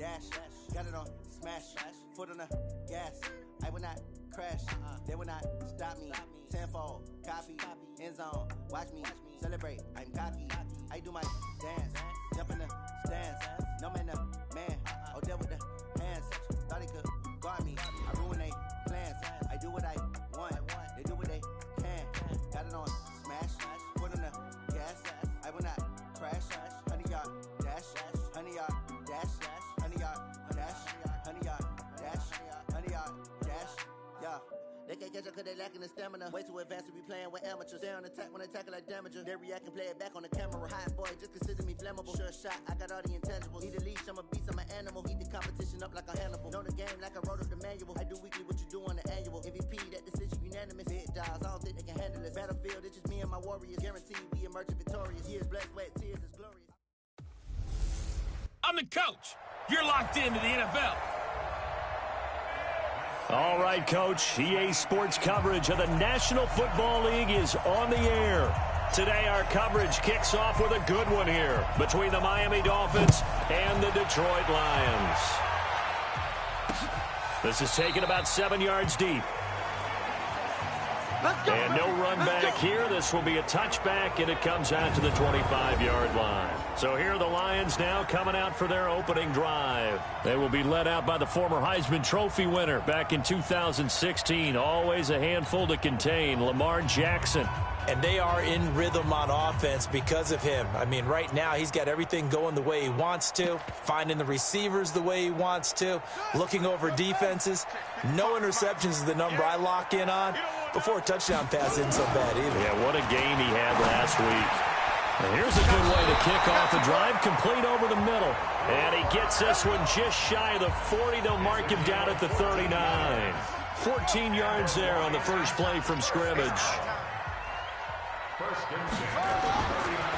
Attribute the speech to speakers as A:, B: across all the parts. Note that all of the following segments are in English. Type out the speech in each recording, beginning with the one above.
A: dash. Got it on smash. Foot on the gas. I will not crash. They will not stop me. Tenfold, copy, end zone. Watch me celebrate. I'm cocky. I do my dance. Jump in the stands. No man, the man. Oh, deal with the hands. Thought he could guard me. I ruin they plans. I do what I want. They do what they can. Got it on smash. Foot on the gas. I will not crash. 100-yard dash. 100-yard dash. 100-yard dash. 100-yard dash. 100-yard dash. Yeah. They can't catch up cause they lacking the stamina. Way too advanced to be playing with amateurs. Stay on attack when I tackle like damager. They react and play it back on the camera. Hot boy, just consider me flammable. Sure shot, I got all the intangibles. Need a leash, I'm a beast, I'm an animal. Heat the competition up like a Hannibal. Know the game like I wrote up the manual. I do weekly what you do on the annual. MVP, that decision unanimous. Big dials, I don't think they can handle this. Battlefield, it's just me and my warriors. Guaranteed we emerge victorious. Years, blood, sweat, tears, is glorious.
B: I'm the coach. You're locked into the NFL.
C: All right, Coach. EA Sports coverage of the National Football League is on the air. Today, our coverage kicks off with a good one here between the Miami Dolphins and the Detroit Lions. This is taken about 7 yards deep. And no run back here. This will be a touchback, and it comes out to the 25-yard line. So here are the Lions now coming out for their opening drive. They will be led out by the former Heisman Trophy winner back in 2016. Always a handful to contain, Lamar Jackson.
D: And they are in rhythm on offense because of him. I mean, right now he's got everything going the way he wants to, finding the receivers the way he wants to, looking over defenses. No interceptions is the number I lock in on. Before a touchdown pass isn't so bad either.
C: Yeah, what a game he had last week. And here's a good way to kick off the drive, complete over the middle. And he gets this one just shy of the 40. They'll mark him down at the 39. 14 yards there on the first play from scrimmage.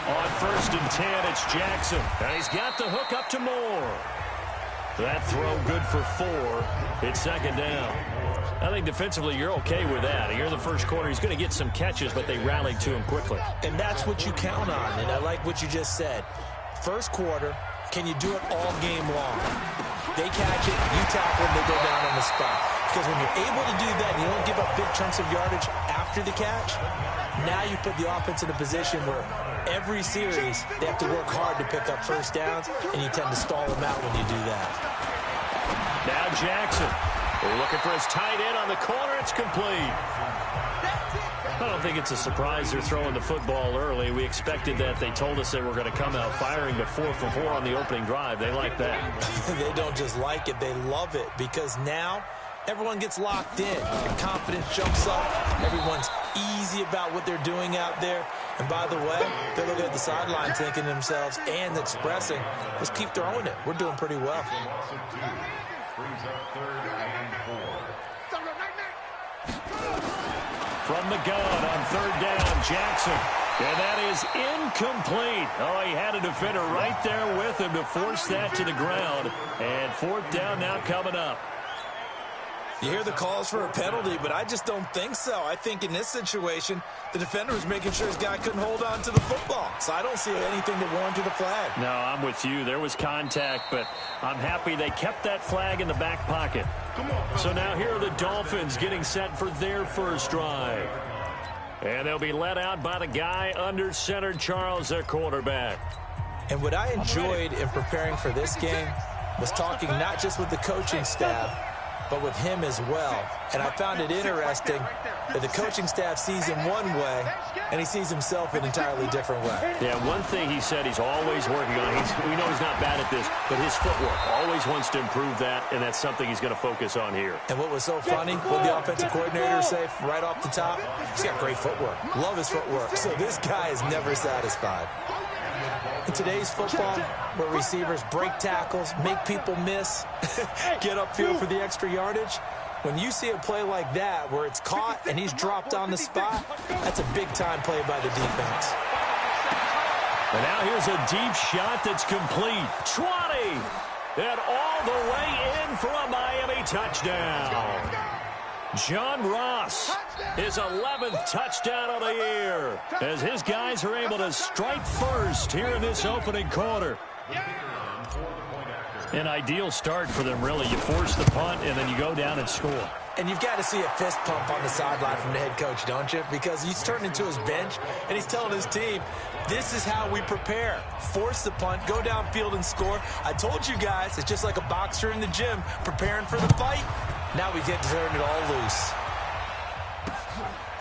C: On 1st and 10, it's Jackson. And he's got the hook up to Moore. That throw good for 4. It's second down. I think defensively you're okay with that. Here in the first quarter, he's going to get some catches, but they rallied to him quickly.
D: And that's what you count on, and I like what you just said. First quarter, can you do it all game long? They catch it, you tackle them, they go down on the spot. Because when you're able to do that and you don't give up big chunks of yardage after the catch, now you put the offense in a position where every series they have to work hard to pick up first downs, and you tend to stall them out when you do that.
C: Now Jackson. We're looking for his tight end on the corner. It's complete. I don't think it's a surprise they're throwing the football early. We expected that. They told us they were going to come out firing the 4 for 4 on the opening drive. They like that.
D: They don't just like it. They love it because now everyone gets locked in. The confidence jumps up. Everyone's easy about what they're doing out there. And by the way, they're looking at the sideline thinking to themselves and expressing, let's keep throwing it. We're doing pretty well.
C: From the gun on 3rd down, Jackson. And that is incomplete. Oh, he had a defender right there with him to force that to the ground. And 4th down now coming up.
D: You hear the calls for a penalty, but I just don't think so. I think in this situation, the defender was making sure his guy couldn't hold on to the football. So I don't see anything that warranted a flag.
C: No, I'm with you. There was contact, but I'm happy they kept that flag in the back pocket. So now here are the Dolphins getting set for their first drive. And they'll be led out by the guy under center, Charles, their quarterback.
D: And what I enjoyed in preparing for this game was talking not just with the coaching staff, but with him as well. And I found it interesting that the coaching staff sees him one way, and he sees himself an entirely different way.
C: Yeah, one thing he said he's always working on, we know he's not bad at this, but his footwork, always wants to improve that, and that's something he's going to focus on here.
D: And what was so funny, what the offensive coordinator say right off the top, he's got great footwork. Love his footwork. So this guy is never satisfied. In today's football, where receivers break tackles, make people miss, get upfield for the extra yardage, when you see a play like that where it's caught and he's dropped on the spot, that's a big-time play by the defense.
C: And now here's a deep shot that's complete. 20! And all the way in for a Miami touchdown. John Ross, his 11th touchdown of the year, as his guys are able to strike first here in this opening quarter. An ideal start for them, really. You force the punt, and then you go down and score.
D: And you've got to see a fist pump on the sideline from the head coach, don't you? Because he's turned into his bench, and he's telling his team, this is how we prepare. Force the punt, go downfield and score. I told you guys, it's just like a boxer in the gym preparing for the fight. Now we get to turn it all loose.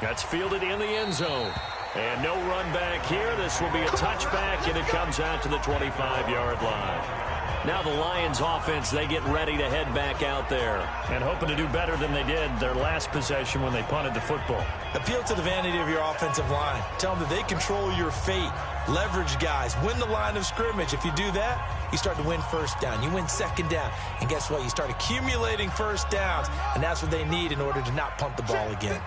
C: That's fielded in the end zone. And no run back here. This will be a touchback, and it comes out to the 25-yard line. Now the Lions offense, they get ready to head back out there and hoping to do better than they did their last possession when they punted the football.
D: Appeal to the vanity of your offensive line. Tell them that they control your fate. Leverage guys. Win the line of scrimmage. If you do that, you start to win first down. You win second down. And guess what? You start accumulating first downs, and that's what they need in order to not punt the ball again.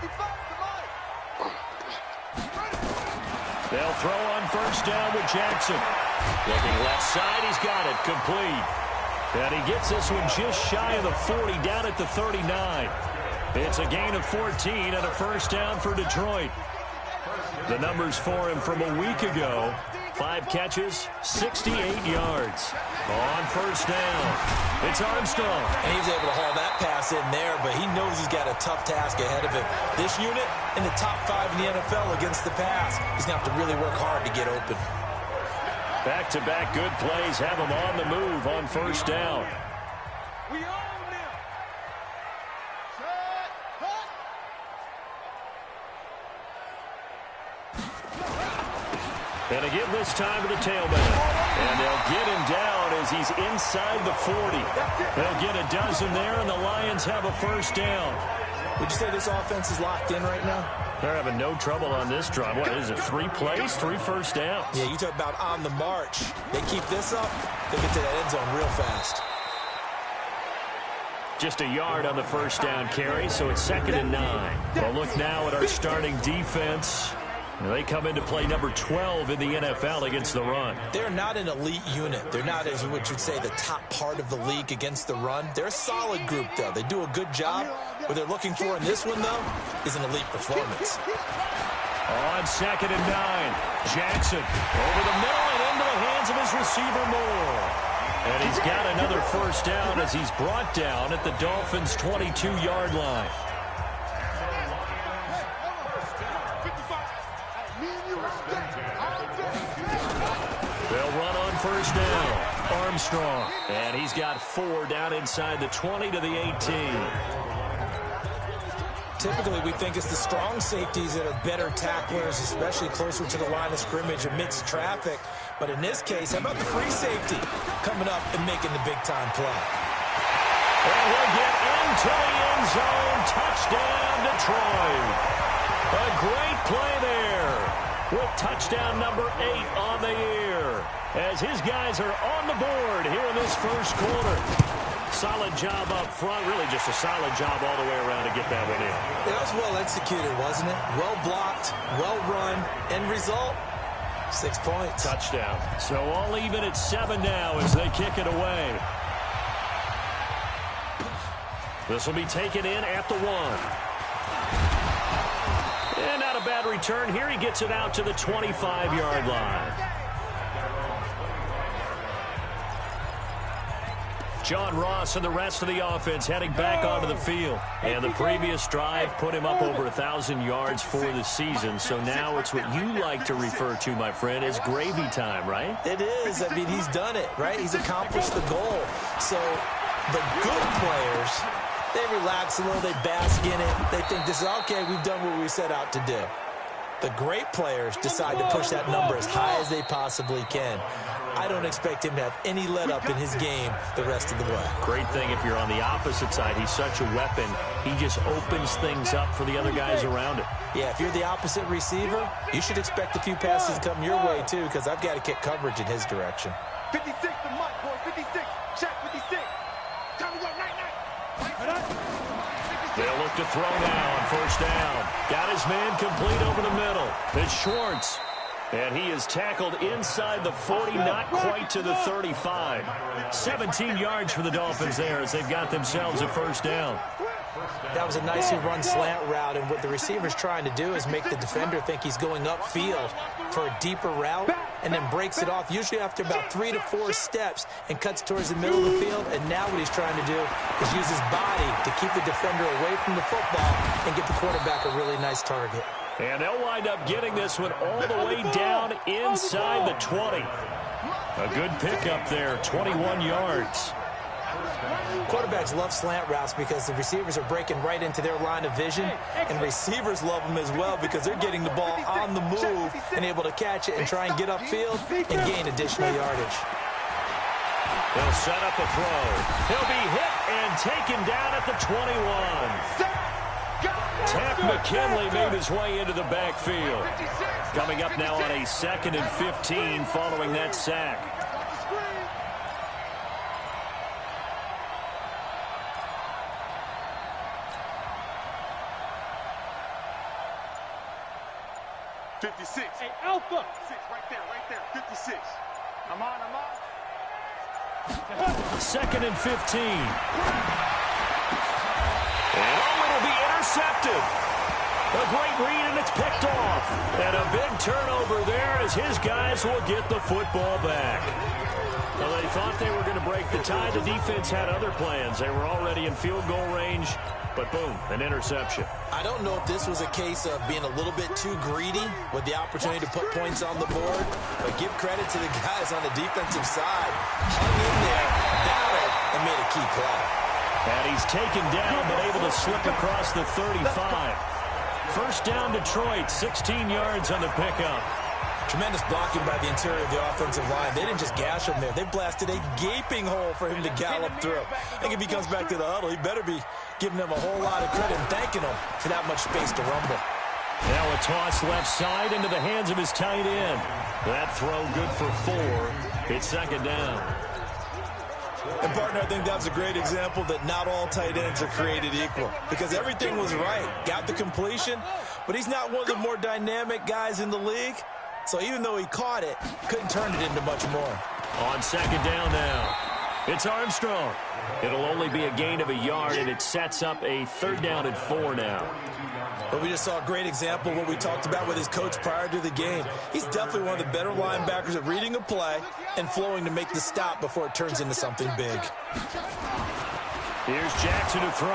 C: They'll throw on first down with Jackson. Looking left side, he's got it, complete. And he gets this one just shy of the 40, down at the 39. It's a gain of 14 and a first down for Detroit. The numbers for him from a week ago: 5 catches, 68 yards. On first down, it's Armstrong.
D: And he was able to haul that pass in there, but he knows he's got a tough task ahead of him. This unit in the top 5 in the NFL against the pass. He's going to have to really work hard to get open.
C: Back-to-back good plays have him on the move on first down. And again this time to the tailback. And they'll get him down as he's inside the 40. They'll get a dozen there, and the Lions have a first down.
D: Would you say this offense is locked in right now?
C: They're having no trouble on this drive. What is it, 3 plays, 3 first downs?
D: Yeah, you talk about on the march. They keep this up, they get to that end zone real fast.
C: Just a yard on the first down carry, so it's 2nd and 9. Well, look now at our starting defense. They come into play number 12 in the NFL against the run.
D: They're not an elite unit. They're not, as what you'd say, the top part of the league against the run. They're a solid group, though. They do a good job. What they're looking for in this one, though, is an elite performance.
C: On 2nd and 9, Jackson over the middle and into the hands of his receiver Moore. And he's got another first down as he's brought down at the Dolphins' 22-yard line. They'll run on first down. Armstrong. And he's got 4 down inside the 20 to the 18.
D: Typically, we think it's the strong safeties that are better tacklers, especially closer to the line of scrimmage amidst traffic. But in this case, how about the free safety coming up and making the big-time play?
C: And he'll get into the end zone. Touchdown, Detroit. A great play there with touchdown number 8 on the year as his guys are on the board here in this first quarter. Solid job up front, really just a solid job all the way around to get that one in.
D: It was well executed, wasn't it? Well blocked, well run, end result, 6 points.
C: Touchdown. So all even at 7 now as they kick it away. This will be taken in at the 1. And not a bad return here. He gets it out to the 25-yard line. John Ross and the rest of the offense heading back onto the field. And the previous drive put him up over 1,000 yards for the season. So now it's what you like to refer to, my friend, as gravy time, right?
D: It is. I mean, he's done it, right? He's accomplished the goal. So the good players, they relax a little, they bask in it. They think this is, okay, we've done what we set out to do. The great players decide to push that number as high as they possibly can. I don't expect him to have any let-up in his game the rest of the way.
C: Great thing if you're on the opposite side. He's such a weapon. He just opens things up for the other guys around him.
D: Yeah, if you're the opposite receiver, you should expect a few passes to come your way, too, because I've got to kick coverage in his direction.
E: 56 to Mike, boy. 56. Check 56. Time to go, night.
C: They'll look to throw now on first down. Got his man complete over the middle. It's Schwartz. And he is tackled inside the 40, not quite to the 35. 17 yards for the Dolphins there as they've got themselves a first down.
D: That was a nicely run slant route, and what the receiver's trying to do is make the defender think he's going upfield for a deeper route, and then breaks it off, usually after about 3 to 4 steps, and cuts towards the middle of the field. And now what he's trying to do is use his body to keep the defender away from the football and get the quarterback a really nice target.
C: And they'll wind up getting this one all the way down inside the 20. A good pickup there, 21 yards.
D: Quarterbacks love slant routes because the receivers are breaking right into their line of vision, and receivers love them as well because they're getting the ball on the move and able to catch it and try and get upfield and gain additional yardage.
C: They'll set up a throw. He'll be hit and taken down at the 21. Tack McKinley made his way into the backfield. Coming up now on a 2nd and 15 following that sack.
E: Hey, Alpha! 6, right there, 56. I'm on.
C: 2nd and 15. And it'll be intercepted. A great read, and it's picked off. And a big turnover there as his guys will get the football back. Well, they thought they were going to break the tie. The defense had other plans. They were already in field goal range, but boom, an interception.
D: I don't know if this was a case of being a little bit too greedy with the opportunity to put points on the board, but give credit to the guys on the defensive side. Hung in there, battled, and made a key play.
C: And he's taken down, but able to slip across the 35. First down, Detroit, 16 yards on the pickup.
D: Tremendous blocking by the interior of the offensive line. They didn't just gash him there. They blasted a gaping hole for him to gallop through. I think if he comes back to the huddle, he better be giving them a whole lot of credit and thanking them for that much space to rumble.
C: Now a toss left side into the hands of his tight end. That throw good for 4. It's 2nd down.
D: And, partner, I think that's a great example that not all tight ends are created equal, because everything was right. Got the completion, but he's not one of the more dynamic guys in the league. So even though he caught it, couldn't turn it into much more.
C: On 2nd down now, it's Armstrong. It'll only be a gain of a yard, and it sets up a 3rd down and 4 now.
D: But we just saw a great example of what we talked about with his coach prior to the game. He's definitely one of the better linebackers at reading a play and flowing to make the stop before it turns into something big.
C: Here's Jackson to throw.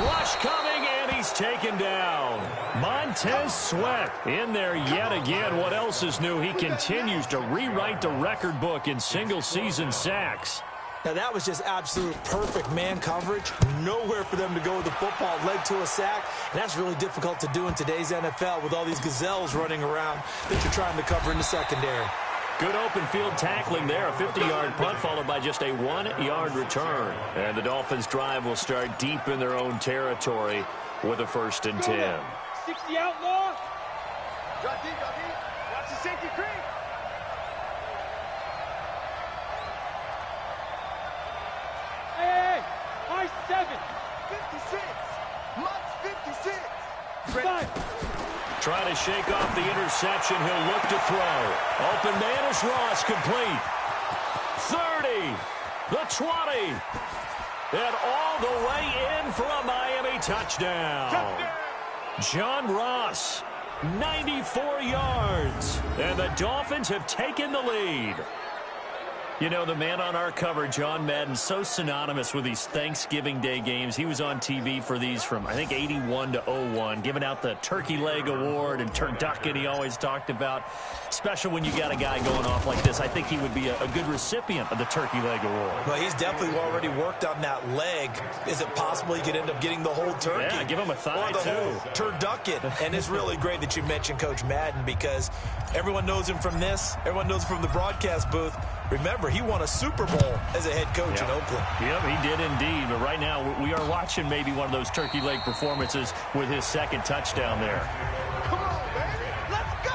C: Rush coming, and he's taken down. Montez Sweat in there yet again. What else is new? He continues to rewrite the record book in single-season sacks.
D: Now, that was just absolute perfect man coverage. Nowhere for them to go with the football. Led to a sack, and that's really difficult to do in today's NFL with all these gazelles running around that you're trying to cover in the secondary.
C: Good open field tackling there. A 50-yard punt followed by just a 1-yard return. And the Dolphins' drive will start deep in their own territory with a 1st and 10.
E: 60 outlaw. Got deep. Watch the safety creep. Hey, high 7. 56. Mutt's 56.
C: Trying to shake off the interception. He'll look to throw. Open man is Ross, complete. 30, the 20, and all the way in for a Miami touchdown. John Ross, 94 yards, and the Dolphins have taken the lead. You know, the man on our cover, John Madden, so synonymous with these Thanksgiving Day games. He was on TV for these from, I think, 81 to 01, giving out the Turkey Leg Award and turducken he always talked about. Special when you got a guy going off like this. I think he would be a good recipient of the Turkey Leg Award.
D: Well, he's definitely already worked on that leg. Is it possible he could end up getting the whole turkey?
C: Yeah, give him a thigh,
D: or the
C: too.
D: whole turducken. And it's really great that you mentioned Coach Madden, because everyone knows him from this. Everyone knows him from the broadcast booth. Remember, he won a Super Bowl as a head coach in Oakland.
C: Yep, he did indeed. But right now, we are watching maybe one of those turkey leg performances with his 2nd touchdown there.
E: Come on, baby. Let's go.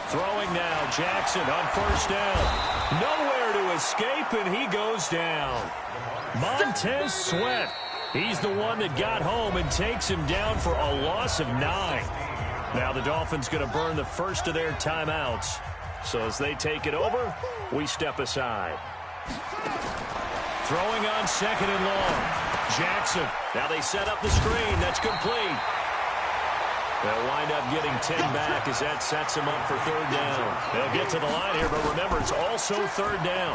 C: Throwing now, Jackson on first down. Nowhere to escape, and he goes down. Montez Sweat. He's the one that got home and takes him down for a loss of 9. Now the Dolphins going to burn the first of their timeouts. So as they take it over, we step aside. Throwing on second and long. Jackson. Now they set up the screen. That's complete. They'll wind up getting 10 back as that sets him up for third down. They'll get to the line here, but remember, it's also third down.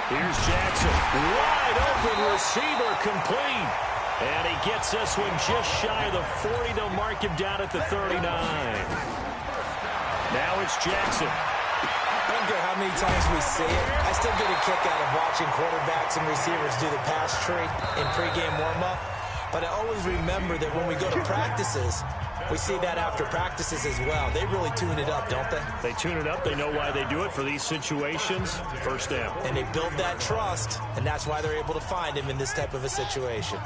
C: Here's Jackson. Wide open receiver complete. And he gets this one just shy of the 40. They'll mark him down at the 39. Now it's Jackson.
D: I don't care how many times we see it. I still get a kick out of watching quarterbacks and receivers do the pass tree in pregame warm-up. But I always remember that when we go to practices, we see that after practices as well. They really tune it up, don't they?
C: They tune it up. They know why they do it for these situations. First down.
D: And they build that trust, and that's why they're able to find him in this type of a situation.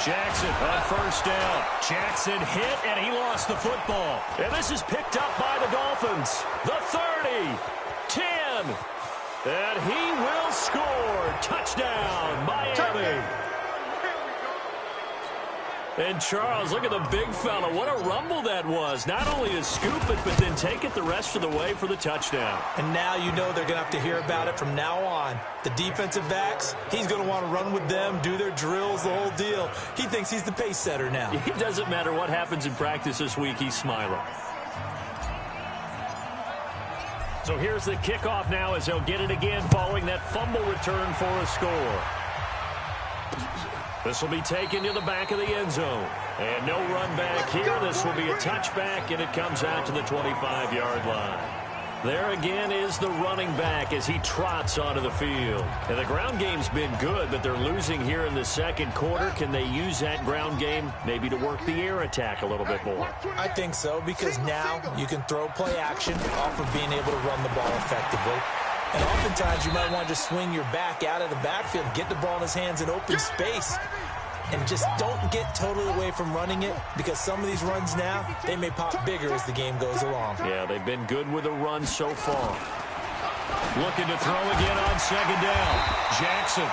C: Jackson on first down. Jackson hit, and he lost the football. And this is picked up by the Dolphins. The 30, 10, and he will score. Touchdown, Miami. And Charles, look at the big fella. What a rumble that was. Not only to scoop it, but then take it the rest of the way for the touchdown.
D: And now you know they're going to have to hear about it from now on. The defensive backs, he's going to want to run with them, do their drills, the whole deal. He thinks he's the pace setter now.
C: It doesn't matter what happens in practice this week, he's smiling. So here's the kickoff now as they'll get it again following that fumble return for a score. This will be taken to the back of the end zone. And no run back here. This will be a touchback, and it comes out to the 25-yard line. There again is the running back as he trots onto the field. And the ground game's been good, but they're losing here in the second quarter. Can they use that ground game maybe to work the air attack a little bit more?
D: I think so, because now you can throw play action off of being able to run the ball effectively. And oftentimes you might want to just swing your back out of the backfield, get the ball in his hands in open space, and just don't get totally away from running it, because some of these runs now, they may pop bigger as the game goes along.
C: Yeah, they've been good with the run so far. Looking to throw again on second down. Jackson.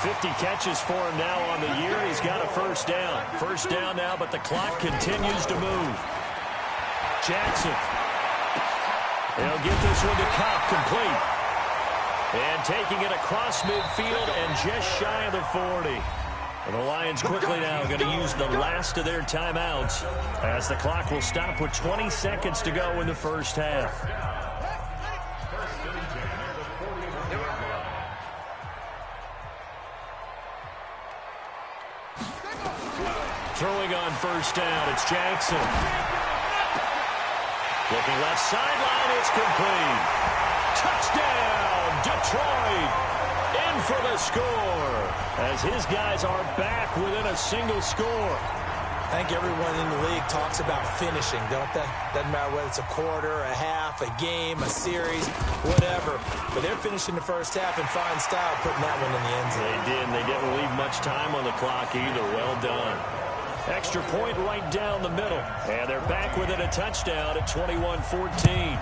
C: 50 catches for him now on the year. He's got a first down. First down now, but the clock continues to move. Jackson. They'll get this one to Cobb, complete. And taking it across midfield and just shy of the 40. And the Lions quickly now going to use the last of their timeouts as the clock will stop with 20 seconds to go in the first half. Throwing on first down, it's Jackson. Looking left sideline, it's complete. Touchdown, Detroit. In for the score as his guys are back within a single score.
D: I think everyone in the league talks about finishing, don't they? Doesn't matter whether it's a quarter, a half, a game, a series, whatever. But they're finishing the first half in fine style, putting that one in the end zone.
C: They did, and they didn't leave much time on the clock either. Well done. Extra point right down the middle. And they're back within a touchdown at 21-14.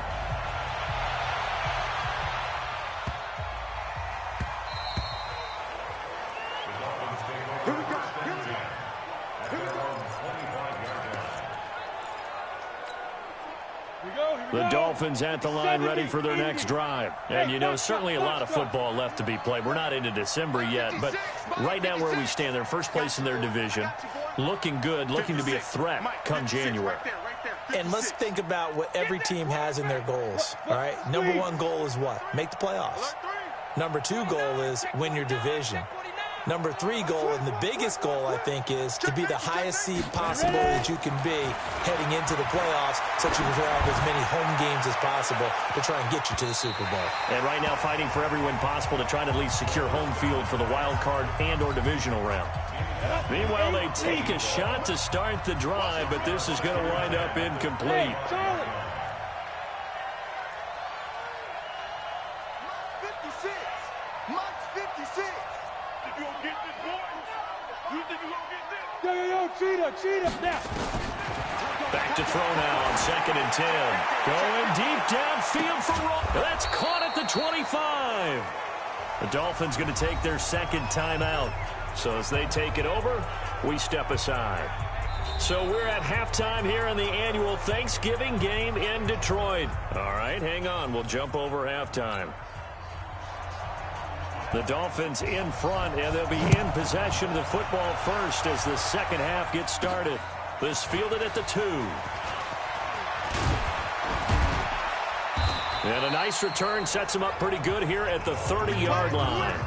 C: The Dolphins at the line ready for their next drive. And, you know, certainly a lot of football left to be played. We're not into December yet, but right now where we stand, they're first place in their division. Looking good, looking to be a threat come January.
D: And let's think about what every team has in their goals, all right? Number one goal is what? Make the playoffs. Number two goal is win your division. Number three goal, and the biggest goal, I think, is to be the highest seed possible that you can be heading into the playoffs so that you can have as many home games as possible to try and get you to the Super Bowl.
C: And right now fighting for every win possible to try to at least secure home field for the wild card and or divisional round. Meanwhile, they take a shot to start the drive, but this is going to wind up incomplete.
E: Cheetah. Now.
C: Back to throw now on 2nd and 10. Going deep downfield for Ross. That's caught at the 25. The Dolphins going to take their second timeout. So as they take it over, we step aside. So we're at halftime here in the annual Thanksgiving game in Detroit. All right, hang on. We'll jump over halftime. The Dolphins in front, and they'll be in possession of the football first as the second half gets started. This fielded at the 2. And a nice return sets him up pretty good here at the 30-yard line.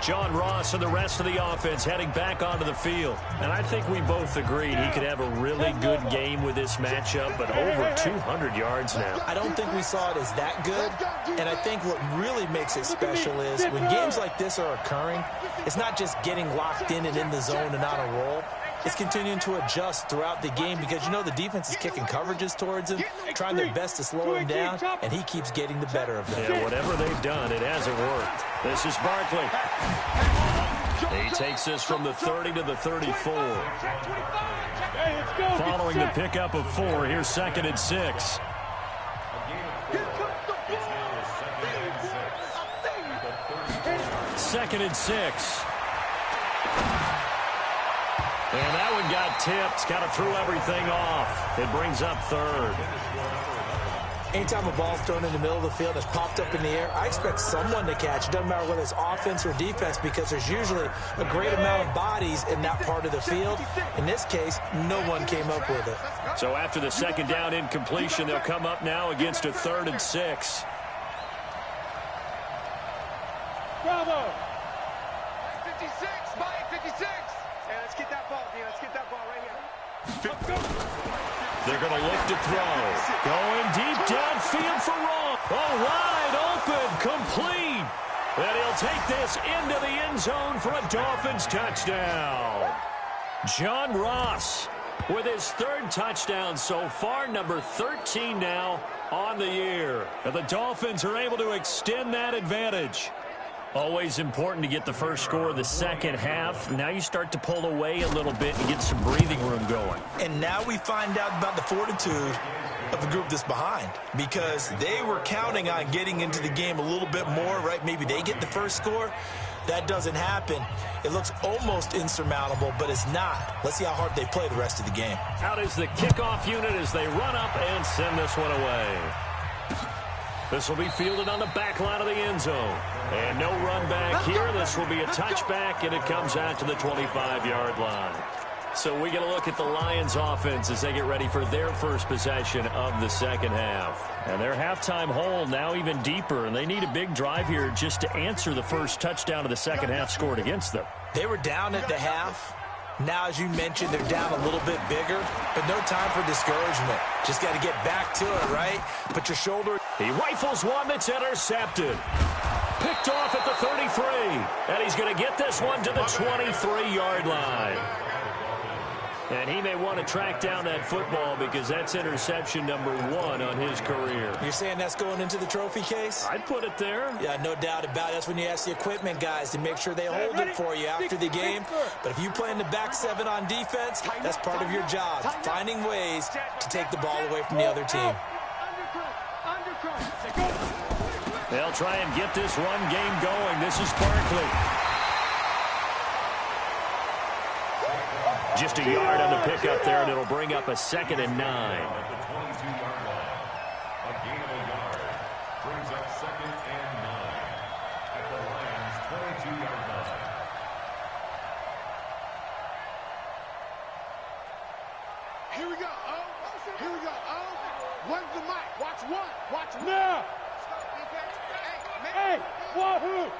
C: John Ross and the rest of the offense heading back onto the field. And I think we both agreed he could have a really good game with this matchup, but over 200 yards now.
D: I don't think we saw it as that good, and I think what really makes it special is when games like this are occurring, it's not just getting locked in and in the zone and on a roll. It's continuing to adjust throughout the game because, you know, the defense is kicking coverages towards him, trying their best to slow him down, and he keeps getting the better of them.
C: Yeah, whatever they've done, it hasn't worked. This is Barkley. He takes this from the 30 to the 34. Following the pickup of 4, here's 2nd and 6. Second and 6. And that one got tipped. Kind of threw everything off. It brings up 3rd.
D: Anytime a ball's thrown in the middle of the field and it's popped up in the air, I expect someone to catch. It doesn't matter whether it's offense or defense because there's usually a great amount of bodies in that part of the field. In this case, no one came up with it.
C: So after the second down incompletion, they'll come up now against a 3rd and 6.
E: Bravo. 56, Mike, 56. Hey, let's get that ball, D. Let's get that ball right here.
C: They're going to look to throw. Going deep downfield for Ross. Oh, wide open, complete. And he'll take this into the end zone for a Dolphins touchdown. John Ross with his 3rd touchdown so far, number 13 now on the year. And the Dolphins are able to extend that advantage. Always important to get the first score of the second half. Now you start to pull away a little bit and get some breathing room going.
D: And now we find out about the fortitude of the group that's behind because they were counting on getting into the game a little bit more, right? Maybe they get the first score. That doesn't happen. It looks almost insurmountable, but it's not. Let's see how hard they play the rest of the game.
C: Out is the kickoff unit as they run up and send this one away. This will be fielded on the back line of the end zone. And no run back here. This will be a touchback, and it comes out to the 25-yard line. So we get a look at the Lions offense as they get ready for their first possession of the second half. And their halftime hole now even deeper, and they need a big drive here just to answer the first touchdown of the second half scored against them.
D: They were down at the half. Now, as you mentioned, they're down a little bit bigger, but no time for discouragement. Just got to get back to it, right? Put your shoulder.
C: He rifles one that's intercepted. Picked off at the 33. And he's going to get this one to the 23-yard line. And he may want to track down that football because that's interception number 1 on his career.
D: You're saying that's going into the trophy case?
C: I'd put it there.
D: Yeah, no doubt about it. That's when you ask the equipment guys to make sure they hold it for you after the game. But if you play in the back 7 on defense, that's part of your job, finding ways to take the ball away from the other team.
C: They'll try and get this run game going. This is Barkley. Just a yard on the pickup there, and it'll bring up a 2nd and 9.
F: A gain of a yard brings up 2nd and 9 at the Lions' 22-yard line.
E: Here we go, oh. Here we go, oh. One's the mic. Watch one. Watch one. Now. Hey, wahoo.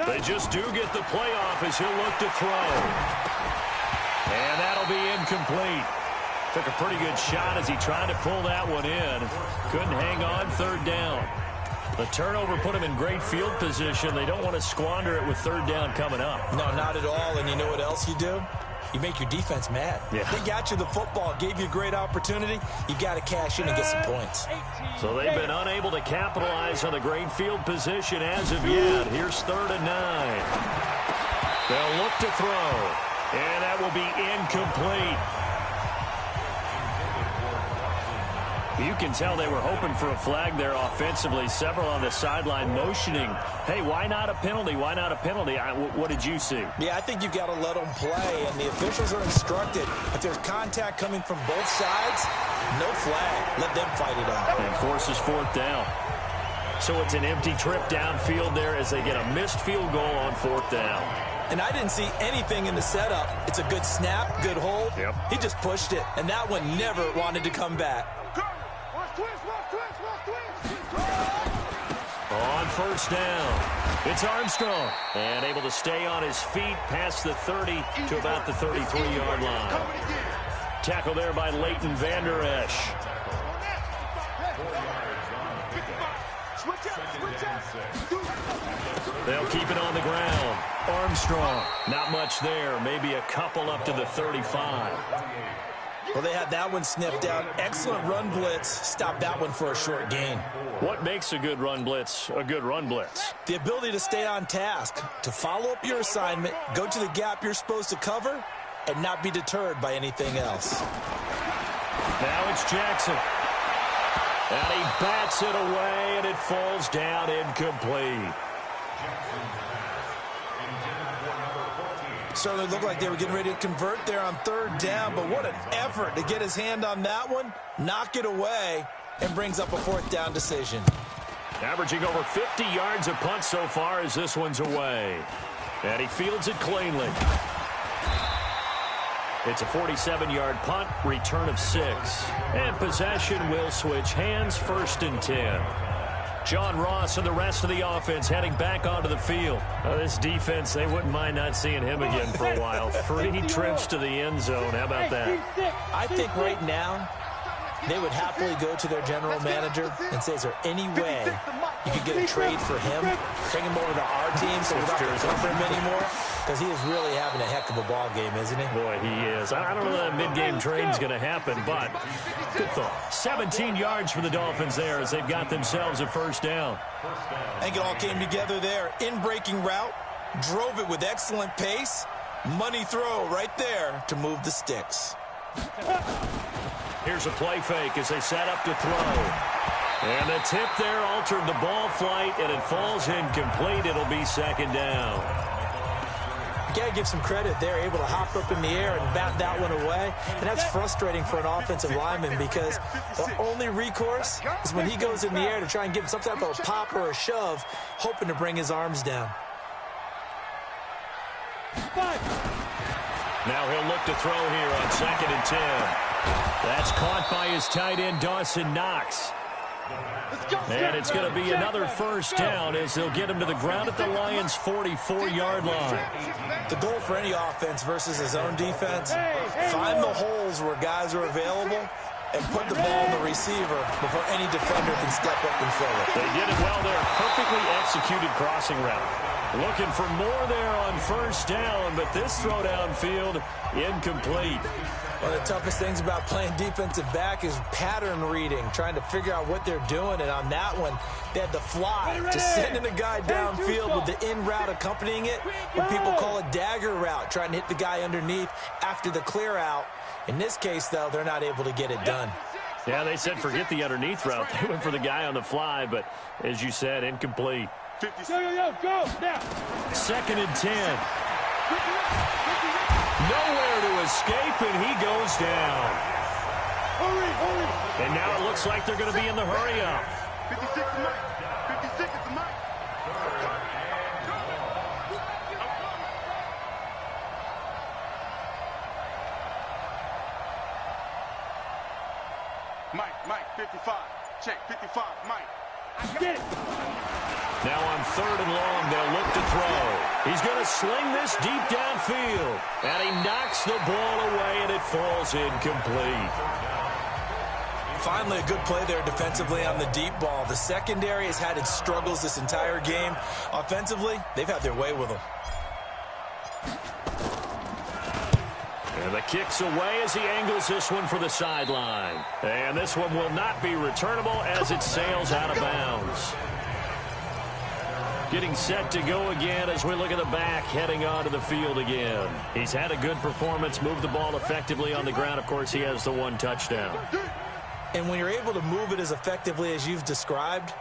C: They just do get the playoff as he'll look to throw. And that'll be incomplete. Took a pretty good shot as he tried to pull that one in. Couldn't hang on, 3rd down. The turnover put him in great field position. They don't want to squander it with 3rd down coming up.
D: No, not at all. And you know what else you do? you make your defense mad.
C: Yeah.
D: They got you the football, gave you a great opportunity. You got to cash in and get some points.
C: So they've been unable to capitalize on the great field position as of yet. Here's 3rd and 9. They'll look to throw, and that will be incomplete. You can tell they were hoping for a flag there offensively. Several on the sideline motioning, hey, why not a penalty? Why not a penalty? What did you see?
D: Yeah, I think you've got to let them play, and the officials are instructed. If there's contact coming from both sides, no flag. Let them fight it out.
C: And forces 4th down. So it's an empty trip downfield there as they get a missed field goal on 4th down.
D: And I didn't see anything in the setup. It's a good snap, good hold.
C: Yep.
D: He just pushed it, and that one never wanted to come back.
C: On 1st down, it's Armstrong. And able to stay on his feet past the 30 to about the 33-yard line. Tackle there by Leighton Vander Esch. They'll keep it on the ground. Armstrong, not much there. Maybe a couple up to the 35.
D: Well, they had that one sniffed out. Excellent run blitz. Stopped that one for a short gain.
C: What makes a good run blitz a good run blitz?
D: The ability to stay on task, to follow up your assignment, go to the gap you're supposed to cover, and not be deterred by anything else.
C: Now it's Jackson. And he bats it away, and it falls down incomplete.
D: Certainly looked like they were getting ready to convert there on 3rd down, but what an effort to get his hand on that one, knock it away, and brings up a 4th down decision.
C: Averaging over 50 yards a punt so far as this one's away. And he fields it cleanly. It's a 47-yard punt, return of 6. And possession will switch hands, 1st and 10. John Ross and the rest of the offense heading back onto the field. This defense, they wouldn't mind not seeing him again for a while. 3 trips to the end zone. How about that?
D: I think right now they would happily go to their general manager and say, is there any way you could get a trade for him, bring him over to our team so we don't have to cover him anymore? Because he is really having a heck of a ball game, isn't he?
C: Boy, he is. I don't know that mid-game trade's going to happen, but good thought. 17 yards for the Dolphins there as they've got themselves a 1st down.
D: I think it all came together there. In-breaking route, drove it with excellent pace. Money throw right there to move the sticks.
C: Here's a play fake as they set up to throw. And the tip there altered the ball flight, and it falls incomplete. It'll be 2nd down.
D: You got to give some credit. They're able to hop up in the air and bat that one away. And that's frustrating for an offensive lineman because the only recourse is when he goes in the air to try and give some type of a pop or a shove, hoping to bring his arms down.
C: Now he'll look to throw here on 2nd and 10. That's caught by his tight end, Dawson Knox. And it's going to be another 1st down as they'll get him to the ground at the Lions' 44-yard line.
D: The goal for any offense versus his own defense, find the holes where guys are available and put the ball in the receiver before any defender can step up and fill it.
C: They did it well there. Perfectly executed crossing route. Looking for more there on 1st down, but this throw downfield incomplete.
D: One of the toughest things about playing defensive back is pattern reading, trying to figure out what they're doing. And on that one, they had the fly, just sending a guy downfield with the in route accompanying it. What people call a dagger route, trying to hit the guy underneath after the clear out. In this case, though, they're not able to get it done.
C: Yeah, they said forget the underneath route. They went for the guy on the fly, but as you said, incomplete.
E: Go now.
C: 2nd and 10. Nowhere to escape, and he goes down.
E: Hurry.
C: And now it looks like they're going to be in the hurry-up.
E: 56 to Mike. 56 is Mike. Mike, 55. Check, 55, Mike.
C: Get it. Now on 3rd and long, they'll look to throw. He's going to sling this deep downfield. And he knocks the ball away, and it falls incomplete.
D: Finally, a good play there defensively on the deep ball. The secondary has had its struggles this entire game. Offensively, they've had their way with them.
C: And the kick's away as he angles this one for the sideline. And this one will not be returnable as it sails out of bounds. Getting set to go again as we look at the back, heading onto the field again. He's had a good performance, moved the ball effectively on the ground. Of course, he has the one touchdown.
D: And when you're able to move it as effectively as you've described,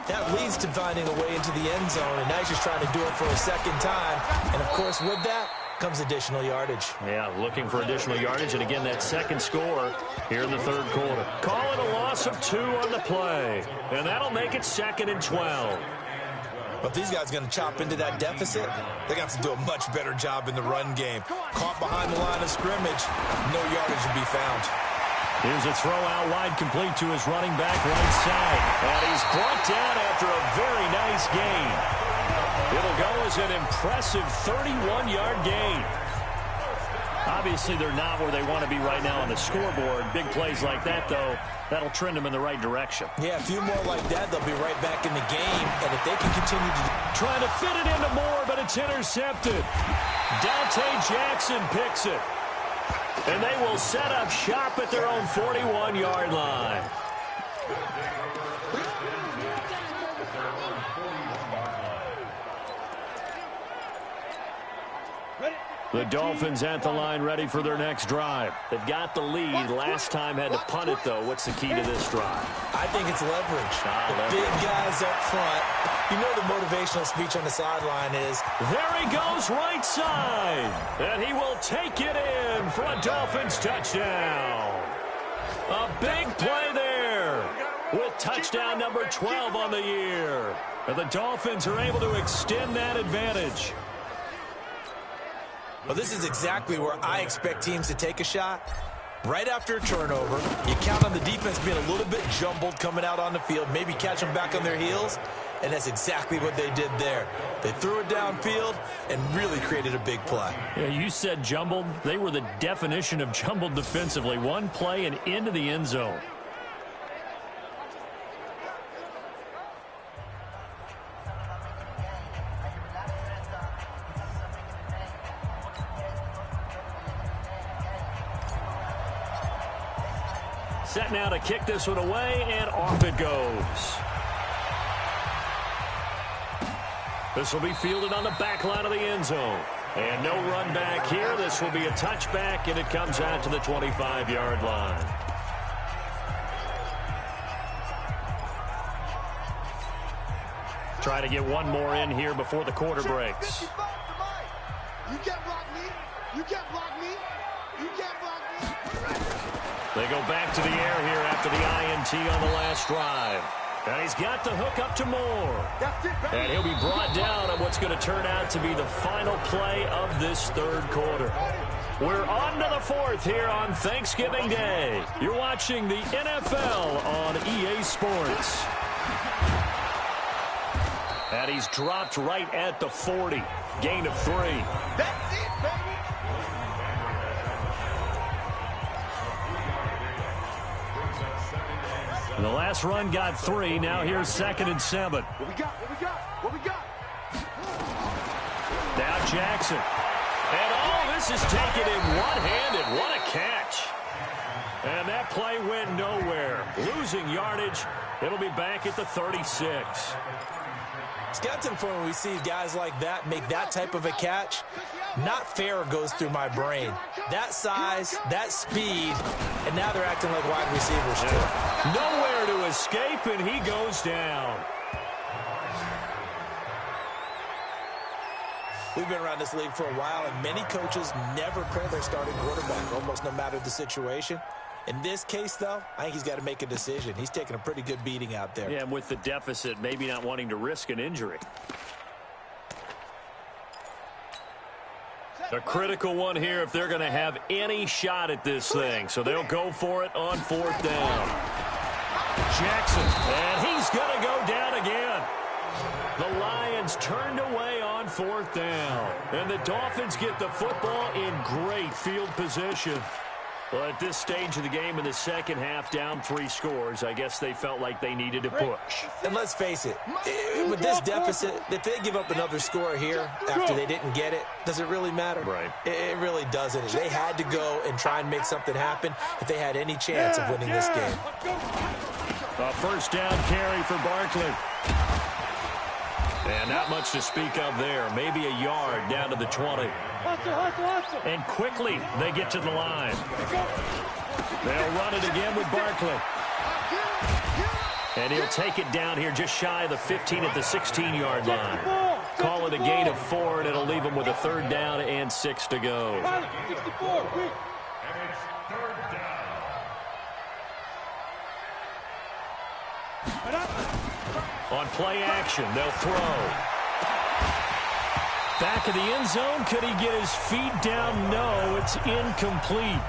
D: that leads to finding a way into the end zone. And now he's just trying to do it for a second time. And, of course, with that comes additional yardage.
C: Yeah, looking for additional yardage. And, again, that second score here in the third quarter. Call it a loss of 2 on the play. And that'll make it 2nd and 12.
D: But if these guys are going to chop into that deficit, they're going to have to do a much better job in the run game. Caught behind the line of scrimmage, no yardage to be found.
C: Here's a throw out wide, complete to his running back right side. And he's brought down after a very nice gain. It'll go as an impressive 31-yard gain. Obviously, they're not where they want to be right now on the scoreboard. Big plays like that, though, that'll trend them in the right direction.
D: Yeah, a few more like that, they'll be right back in the game. And if they can continue to...
C: Trying to fit it into Moore, but it's intercepted. Dante Jackson picks it. And they will set up shop at their own 41-yard line. The Dolphins at the line, ready for their next drive. They've got the lead. Last time had to punt it, though. What's the key to this drive?
D: I think it's leverage. The big guys up front. You know the motivational speech on the sideline is...
C: There he goes right side. And he will take it in for a Dolphins touchdown. A big play there with touchdown number 12 on the year. And the Dolphins are able to extend that advantage.
D: Well, this is exactly where I expect teams to take a shot. Right after a turnover, you count on the defense being a little bit jumbled coming out on the field, maybe catch them back on their heels, and that's exactly what they did there. They threw it downfield and really created a big play.
C: Yeah, you said jumbled. They were the definition of jumbled defensively. One play and into the end zone. Set now to kick this one away, and off it goes. This will be fielded on the back line of the end zone. And no run back here. This will be a touchback, and it comes out to the 25-yard line. Try to get one more in here before the quarter breaks.
E: You can't block me. You can't block me. You can't block me.
C: They go back to the air here after the INT on the last drive. And he's got the hook up to Moore. And he'll be brought down on what's going to turn out to be the final play of this third quarter. We're on to the fourth here on Thanksgiving Day. You're watching the NFL on EA Sports. And he's dropped right at the 40. Gain of 3.
E: That's it, baby.
C: And the last run got 3. Now here's 2nd and 7.
E: What we got? What we got? What we got?
C: Now Jackson. And all this is taken in one-handed. What a catch. And that play went nowhere. Losing yardage. It'll be back at the 36.
D: It's got to the point when we see guys like that make that type of a catch. Not fair goes through my brain. That size, that speed, and now they're acting like wide receivers too.
C: Nowhere to escape, and he goes down.
D: We've been around this league for a while, and many coaches never play their starting quarterback, almost no matter the situation. In this case, though, I think he's got to make a decision. He's taking a pretty good beating out there.
C: Yeah, and with the deficit, maybe not wanting to risk an injury. A critical one here if they're going to have any shot at this thing. So they'll go for it on 4th down. Jackson, and he's going to go down again. The Lions turned away on 4th down. And the Dolphins get the football in great field position. Well, at this stage of the game in the second half, down 3 scores, I guess they felt like they needed to push.
D: And let's face it, with this deficit, if they give up another score here after they didn't get it, does it really matter?
C: Right.
D: It really doesn't. They had to go and try and make something happen if they had any chance of winning this game.
C: A first down carry for Barkley. And not much to speak of there. Maybe a yard down to the 20. And quickly they get to the line. They'll run it again with Barkley. And he'll take it down here just shy of the 15 at the 16-yard line. Call it a gain of 4, and it'll leave them with a 3rd down and 6 to go.
F: And it's 3rd down.
C: On play action, they'll throw. Back of the end zone. Could he get his feet down? No, it's incomplete.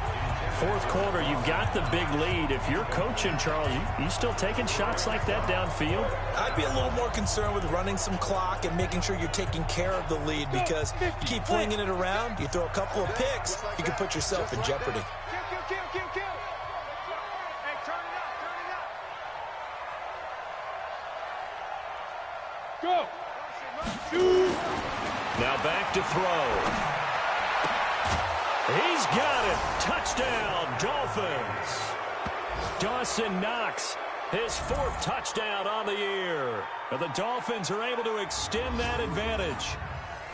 C: 4th quarter, you've got the big lead. If you're coaching, Charles, you still taking shots like that downfield?
D: I'd be a little more concerned with running some clock and making sure you're taking care of the lead, because you keep flinging it around, you throw a couple of picks, you can put yourself in jeopardy.
E: Kill. Hey, turn it up. Go.
C: Now back to throw. He's got it. Touchdown, Dolphins. Dawson Knox, his 4th touchdown on the year. The Dolphins are able to extend that advantage.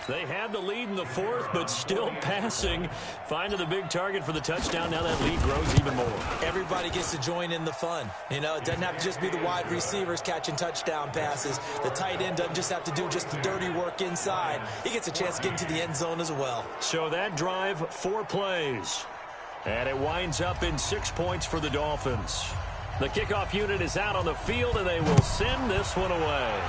C: They had the lead in the 4th, but still passing. Finding the big target for the touchdown. Now that lead grows even more.
D: Everybody gets to join in the fun. You know, it doesn't have to just be the wide receivers catching touchdown passes. The tight end doesn't just have to do just the dirty work inside. He gets a chance to get into the end zone as well.
C: So that drive, 4 plays. And it winds up in 6 points for the Dolphins. The kickoff unit is out on the field, and they will send this one away.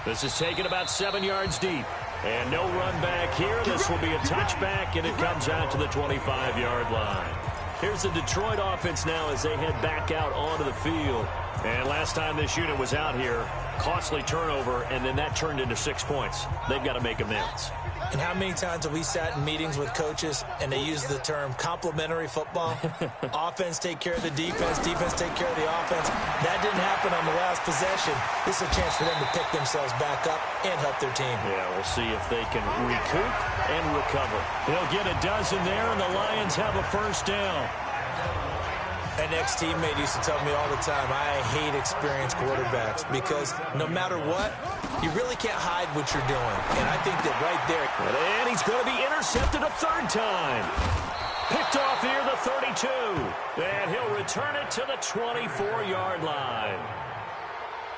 C: This is taken about 7 yards deep. And no run back here. This will be a touchback, and it comes out to the 25-yard line. Here's the Detroit offense now as they head back out onto the field. And last time this unit was out here, costly turnover, and then that turned into 6 points. They've got to make amends.
D: And how many times have we sat in meetings with coaches and they use the term complementary football? Offense take care of the defense, defense take care of the offense. That didn't happen on the last possession. This is a chance for them to pick themselves back up and help their team.
C: Yeah, we'll see if they can recoup and recover. They'll get a dozen there, and the Lions have a first down.
D: An ex-teammate used to tell me all the time, I hate experienced quarterbacks because no matter what, you really can't hide what you're doing. And I think that right there.
C: And he's going to be intercepted a 3rd time. Picked off here, the 32. And he'll return it to the 24-yard line.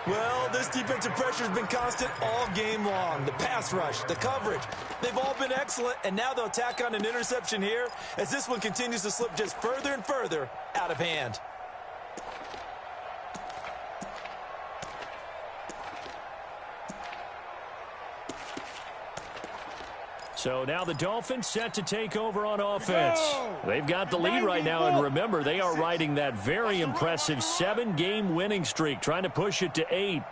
D: Well, this defensive pressure has been constant all game long. The pass rush, the coverage, they've all been excellent, and now they'll tack on an interception here as this one continues to slip just further and further out of hand.
C: So now the Dolphins set to take over on offense. They've got the lead right now, and remember, they are riding that very impressive 7-game winning streak, trying to push it to 8.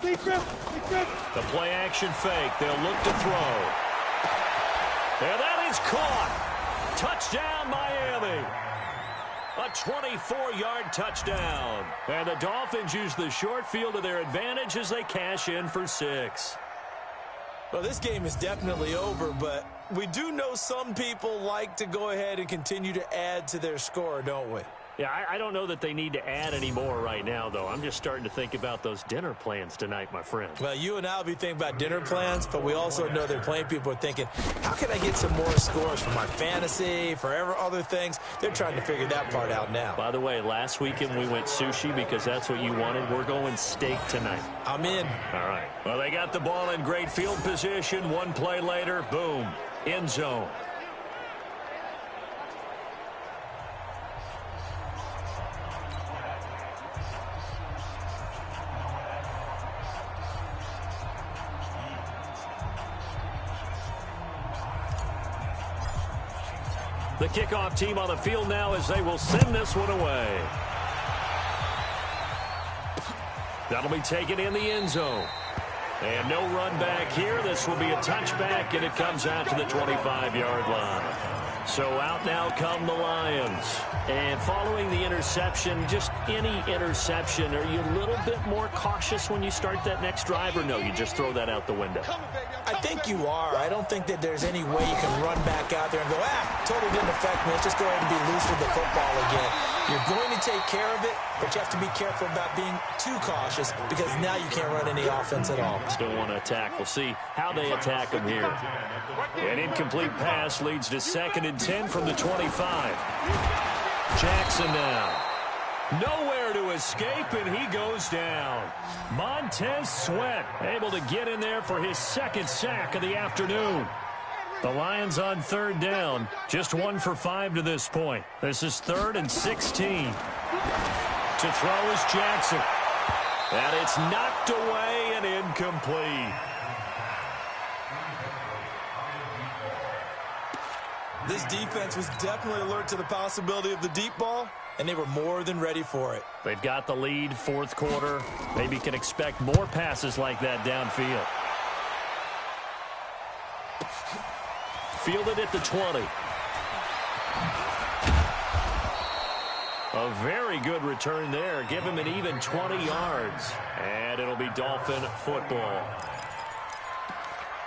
C: The play-action fake. They'll look to throw. And that is caught. Touchdown, Miami. A 24-yard touchdown. And the Dolphins use the short field to their advantage as they cash in for 6.
D: Well, this game is definitely over, but we do know some people like to go ahead and continue to add to their score, don't we?
C: Yeah, I don't know that they need to add any more right now, though. I'm just starting to think about those dinner plans tonight, my friend.
D: Well, you and I will be thinking about dinner plans, but we also know that plenty of people are thinking, how can I get some more scores for my fantasy, for other things? They're trying to figure that part out now.
C: By the way, last weekend we went sushi because that's what you wanted. We're going steak tonight.
D: I'm in.
C: All right. Well, they got the ball in great field position. One play later, boom, end zone. The kickoff team on the field now as they will send this one away. That'll be taken in the end zone. And no run back here. This will be a touchback, and it comes out to the 25-yard line. So out now come the Lions. And following the interception, just any interception, are you a little bit more cautious when you start that next drive, or no, you just throw that out the window?
D: I think you are. I don't think that there's any way you can run back out there and go, totally didn't affect me. Let's just go ahead and be loose with the football again. You're going to take care of it, but you have to be careful about being too cautious because now you can't run any offense at all.
C: Still want to attack. We'll see how they attack them here. An incomplete pass leads to 2nd and 10 from the 25. Jackson now. Nowhere to escape, and he goes down. Montez Sweat able to get in there for his 2nd sack of the afternoon. The Lions on 3rd down. Just 1 for 5 to this point. This is 3rd and 16. To throw is Jackson. And it's knocked away and incomplete.
D: This defense was definitely alert to the possibility of the deep ball, and they were more than ready for it.
C: They've got the lead, 4th quarter. Maybe can expect more passes like that downfield. Fielded at the 20. A very good return there. Give him an even 20 yards. And it'll be Dolphin football.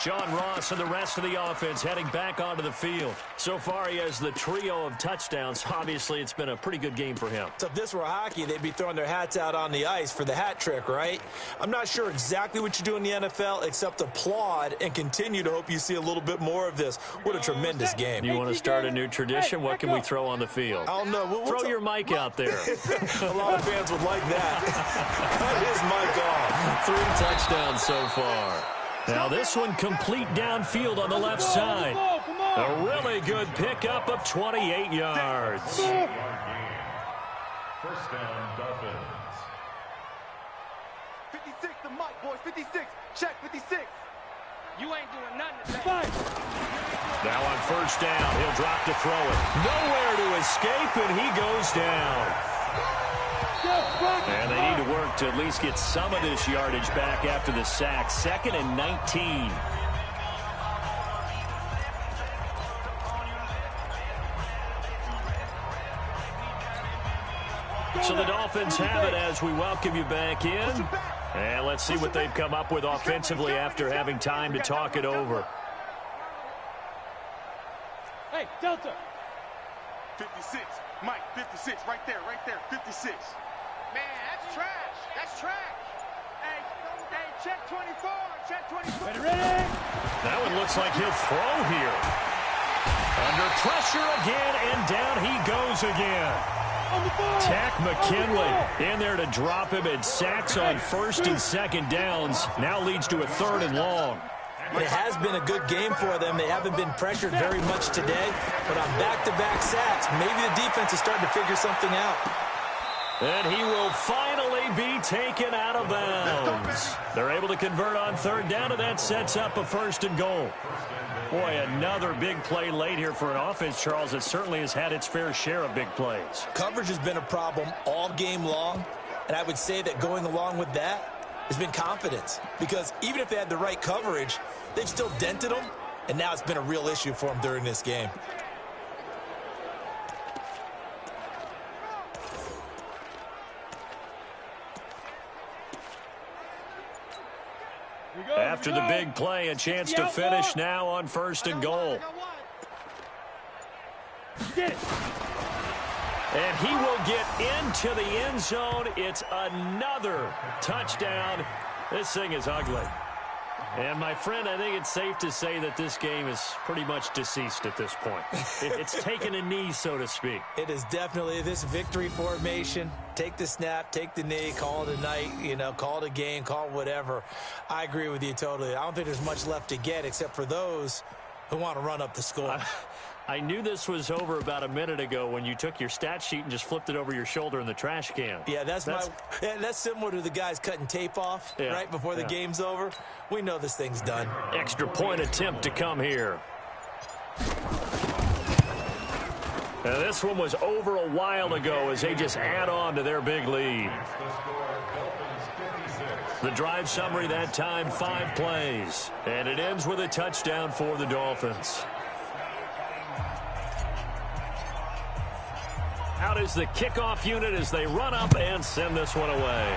C: John Ross and the rest of the offense heading back onto the field. So far, he has the trio of touchdowns. Obviously, it's been a pretty good game for him.
D: So if this were hockey, they'd be throwing their hats out on the ice for the hat trick, right? I'm not sure exactly what you do in the NFL except applaud and continue to hope you see a little bit more of this. What a tremendous game.
C: You want to start a new tradition? What can we throw on the field?
D: I don't know.
C: Throw your mic out there.
D: A lot of fans would like that. Cut his mic off.
C: 3 touchdowns so far. Now this one complete downfield on the left side. A really good pickup of 28 yards.
F: 1st down, Dolphins.
E: 56 to Mike, boys. 56. Check 56. You ain't doing nothing today.
C: Now on 1st down, he'll drop to throw it. Nowhere to escape, and he goes down. And they need to work to at least get some of this yardage back after the sack. 2nd and 19. So the Dolphins have it as we welcome you back in. And let's see what they've come up with offensively after having time to talk it over.
E: Hey, Delta. 56. Mike, 56. Right there, 56. Man, that's trash. That's trash. Hey, check 24. Check 24. Ready?
C: That one looks like he'll throw here. Under pressure again, and down he goes again. Tack McKinley in there to drop him, and sacks on 1st and 2nd downs. Now leads to a 3rd and long.
D: It has been a good game for them. They haven't been pressured very much today, but on back-to-back sacks, maybe the defense is starting to figure something out.
C: And he will finally be taken out of bounds. They're able to convert on 3rd down, and that sets up a 1st and goal. Boy, another big play late here for an offense, Charles, that certainly has had its fair share of big plays.
D: Coverage has been a problem all game long, and I would say that going along with that has been confidence. Because even if they had the right coverage, they've still dented them, and now it's been a real issue for them during this game.
C: After the big play, a chance to finish now on 1st and goal. And he will get into the end zone. It's another touchdown. This thing is ugly. And, my friend, I think it's safe to say that this game is pretty much deceased at this point. It's taken a knee, so to speak.
D: It is definitely this victory formation. Take the snap, take the knee, call it a night, call it a game, call it whatever. I agree with you totally. I don't think there's much left to get except for those who want to run up the score.
C: I knew this was over about a minute ago when you took your stat sheet and just flipped it over your shoulder in the trash can.
D: Yeah, that's similar to the guys cutting tape off right before the game's over. We know this thing's done.
C: Extra point attempt to come here. Now, this one was over a while ago as they just add on to their big lead. The drive summary that time, 5 plays. And it ends with a touchdown for the Dolphins. out is the kickoff unit as they run up and send this one away.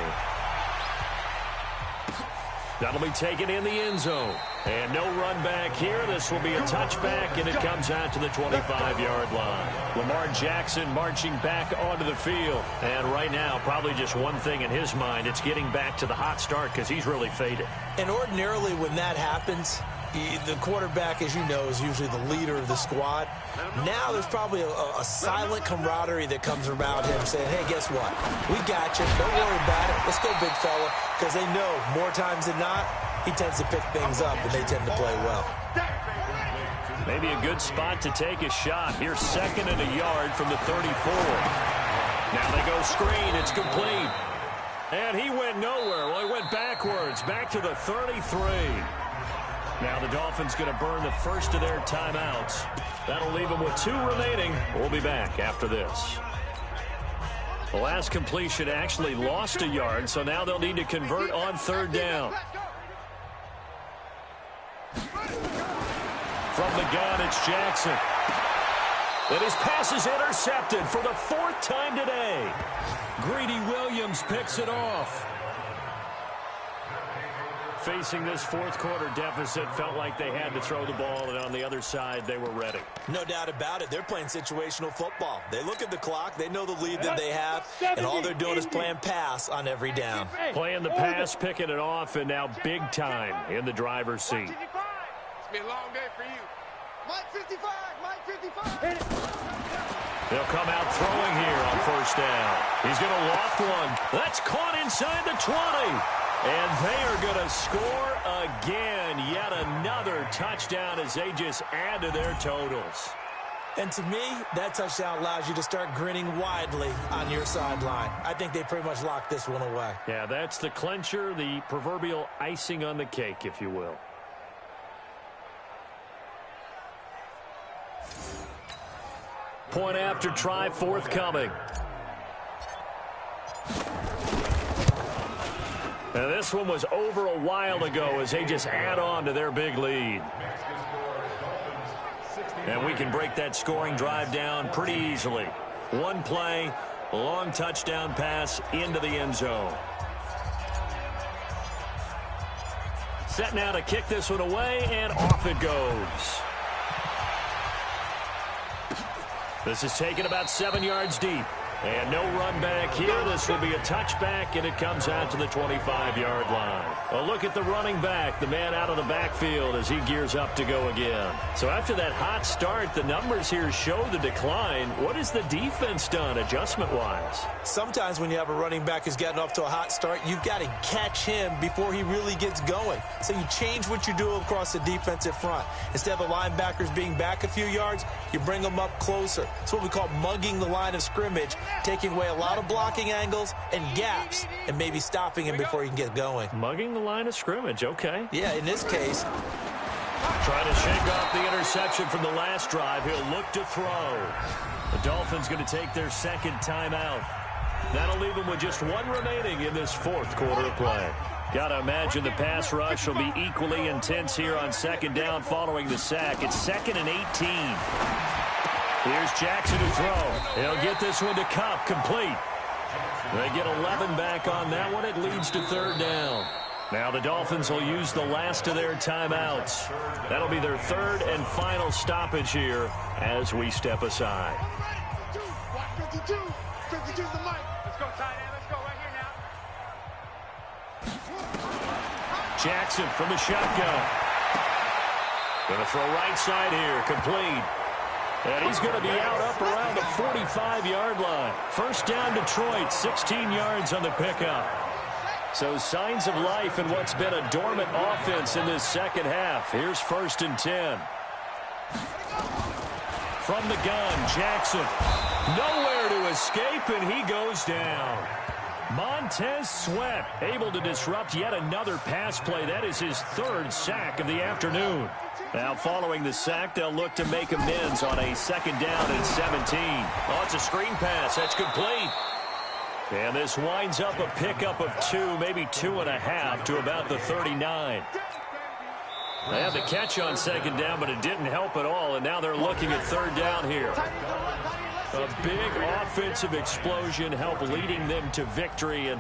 C: That'll be taken in the end zone. And no run back here. This will be a touchback, and it comes out to the 25-yard line. Lamar Jackson marching back onto the field. And right now, probably just one thing in his mind. It's getting back to the hot start because he's really faded.
D: And ordinarily when that happens, the quarterback, as you know, is usually the leader of the squad. Now there's probably a silent camaraderie that comes around him saying, hey, guess what? We got you. Don't worry about it. Let's go, big fella. Because they know more times than not, he tends to pick things up, and they tend to play well.
C: Maybe a good spot to take a shot. Here's 2nd and a yard from the 34. Now they go screen. It's complete. And he went nowhere. Well, he went backwards, back to the 33. Now the Dolphins going to burn the first of their timeouts. That'll leave them with 2 remaining. We'll be back after this. The last completion actually lost a yard, so now they'll need to convert on 3rd down. From the gun, it's Jackson. And his pass is intercepted for the 4th time today. Greedy Williams picks it off. Facing this 4th quarter deficit, felt like they had to throw the ball, and on the other side, they were ready.
D: No doubt about it. They're playing situational football. They look at the clock. They know the lead that they have, and all they're doing is playing pass on every down.
C: Playing the pass, picking it off, and now big time in the driver's seat.
E: It's been a long day for you. Mike 55, Mike 55.
C: They'll come out throwing here on 1st down. He's going to loft one. That's caught inside the 20. And they are going to score again. Yet another touchdown as they just add to their totals.
D: And to me, that touchdown allows you to start grinning widely on your sideline. I think they pretty much locked this one away.
C: Yeah, that's the clincher, the proverbial icing on the cake, if you will. Point after try forthcoming. And this one was over a while ago as they just add on to their big lead. And we can break that scoring drive down pretty easily. One play, long touchdown pass into the end zone. Set now to kick this one away, and off it goes. This is taken about 7 yards deep. And no run back here. This will be a touchback, and it comes out to the 25-yard line. A look at the running back, the man out of the backfield as he gears up to go again. So after that hot start, the numbers here show the decline. What has the defense done adjustment-wise?
D: Sometimes when you have a running back who's gotten off to a hot start, you've got to catch him before he really gets going. So you change what you do across the defensive front. Instead of the linebackers being back a few yards, you bring them up closer. It's what we call mugging the line of scrimmage, taking away a lot of blocking angles and gaps and maybe stopping him before he can get going.
C: Mugging the line of scrimmage, okay.
D: Yeah, in this case.
C: Trying to shake off the interception from the last drive. He'll look to throw. The Dolphins going to take their 2nd timeout. That'll leave them with just 1 remaining in this 4th quarter of play. Got to imagine the pass rush will be equally intense here on 2nd down following the sack. It's 2nd and 18. Here's Jackson to throw. He'll get this one to Cup, complete. They get 11 back on that one. It leads to 3rd down. Now the Dolphins will use the last of their timeouts. That'll be their 3rd and final stoppage here as we step aside.
E: 52, 52's the mic. Let's go, tight end. Let's go right here now.
C: Jackson from the shotgun. Going to throw right side here, complete. And he's going to be out up around the 45-yard line. 1st down Detroit, 16 yards on the pickup. So signs of life in what's been a dormant offense in this 2nd half. Here's 1st and 10. From the gun, Jackson. Nowhere to escape, and he goes down. Montez Sweat able to disrupt yet another pass play. That is his 3rd sack of the afternoon. Now following the sack, they'll look to make amends on a 2nd down and 17. Oh, it's a screen pass. That's complete. And this winds up a pickup of 2, maybe 2.5 to about the 39. They had the catch on 2nd down, but it didn't help at all, and now they're looking at 3rd down here. A big offensive explosion helped leading them to victory, and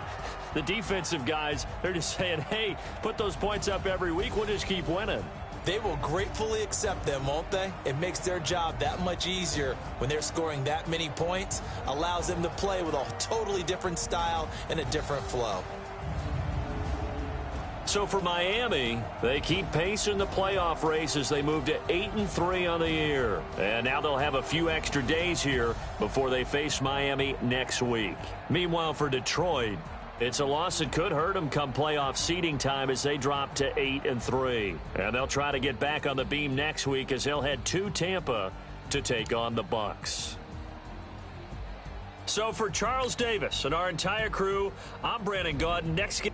C: the defensive guys, they're just saying, hey, put those points up every week, we'll just keep winning.
D: They will gratefully accept them, won't they? It makes their job that much easier when they're scoring that many points, allows them to play with a totally different style and a different flow.
C: So for Miami, they keep pace in the playoff race as they move to 8-3 on the year. And now they'll have a few extra days here before they face Miami next week. Meanwhile, for Detroit, it's a loss that could hurt them come playoff seeding time as they drop to 8-3. And they'll try to get back on the beam next week as they'll head to Tampa to take on the Bucs. So for Charles Davis and our entire crew, I'm Brandon Gaudin. Next game.